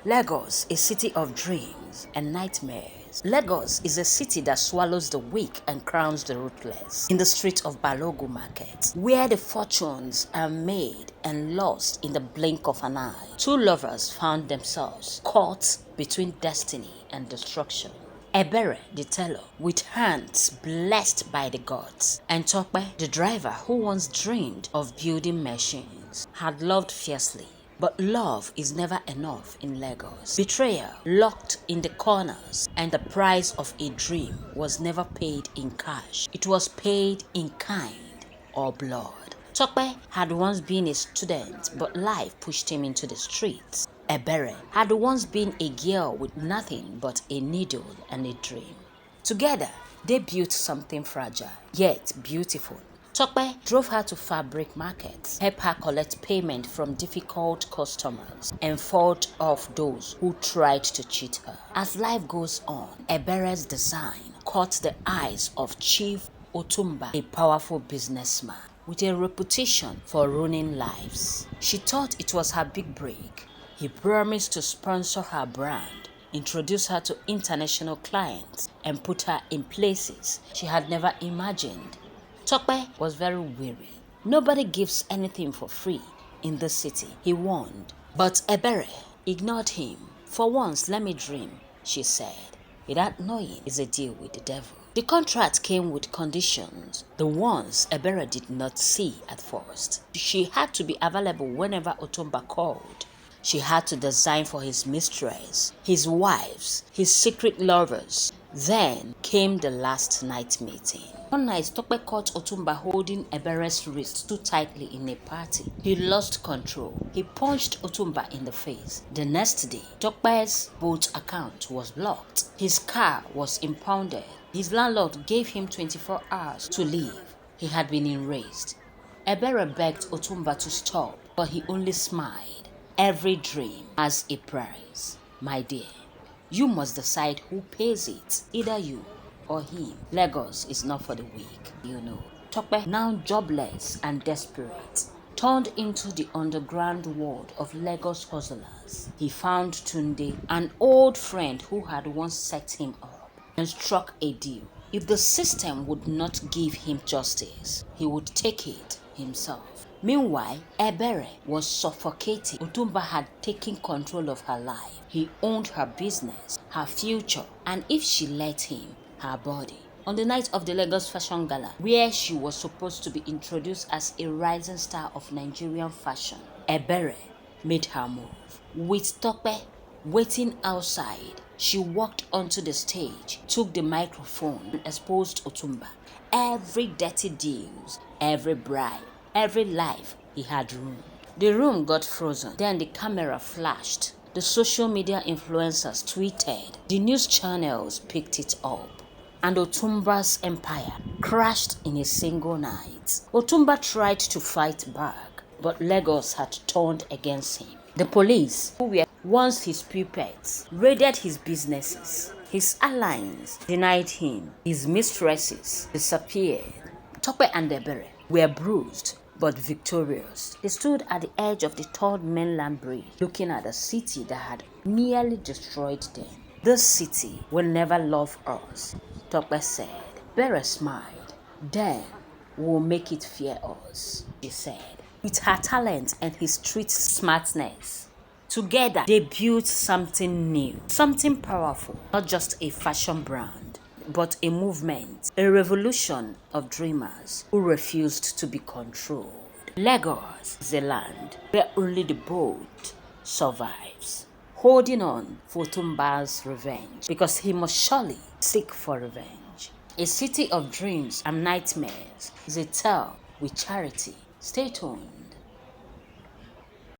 Lagos, a city of dreams and nightmares. Lagos is a city that swallows the weak and crowns the ruthless. In the streets of Balogun Market, where the fortunes are made and lost in the blink of an eye, two lovers found themselves caught between destiny and destruction. Ebere, the teller, with hands blessed by the gods, and Tope, the driver who once dreamed of building machines, had loved fiercely. But love is never enough in Lagos. Betrayal locked in the corners, and the price of a dream was never paid in cash. It was paid in kind or blood. Tope had once been a student, but life pushed him into the streets. Ebere had once been a girl with nothing but a needle and a dream. Together, they built something fragile, yet beautiful. Tope drove her to fabric markets, helped her collect payment from difficult customers, and fought off those who tried to cheat her. As life goes on, Ebere's design caught the eyes of Chief Otumba, a powerful businessman with a reputation for ruining lives. She thought it was her big break. He promised to sponsor her brand, introduce her to international clients, and put her in places she had never imagined. Tope was very weary. Nobody gives anything for free in this city, he warned. But Ebere ignored him. For once, let me dream, she said, without knowing it's a deal with the devil. The contract came with conditions, the ones Ebere did not see at first. She had to be available whenever Otumba called. She had to design for his mistress, his wives, his secret lovers. Then came the last night meeting. One night, Tope caught Otumba holding Ebere's wrist too tightly in a party. He lost control. He punched Otumba in the face. The next day, Tope's boat account was blocked. His car was impounded. His landlord gave him 24 hours to leave. He had been enraged. Ebere begged Otumba to stop, but he only smiled. Every dream has a price, my dear. You must decide who pays it, either you or him. Lagos is not for the weak, you know. Tope, now jobless and desperate, turned into the underground world of Lagos hustlers. He found Tunde, an old friend who had once set him up, and struck a deal. If the system would not give him justice, he would take it himself. Meanwhile, Ebere was suffocating. Otumba had taken control of her life. He owned her business, her future, and if she let him, her body. On the night of the Lagos Fashion Gala, where she was supposed to be introduced as a rising star of Nigerian fashion, Ebere made her move. With Tope waiting outside, she walked onto the stage, took the microphone, and exposed Otumba. Every dirty deals, every bribe, every life he had ruined. The room got frozen. Then the camera flashed. The social media influencers tweeted. The news channels picked it up. And Otumba's empire crashed in a single night. Otumba tried to fight back, but Lagos had turned against him. The police, who were once his puppets, raided his businesses. His allies denied him. His mistresses disappeared. Tope and Ebere were bruised but victorious. They stood at the edge of the third mainland bridge, looking at a city that had nearly destroyed them. This city will never love us, Tope said. Ebere smiled. Then we'll make it fear us, she said. With her talent and his street smartness, together they built something new, something powerful, not just a fashion brand, but a movement, a revolution of dreamers who refused to be controlled. Lagos is a land where only the bold survives, holding on for Otumba's revenge, because he must surely seek for revenge. A city of dreams and nightmares is a tale with charity. Stay tuned.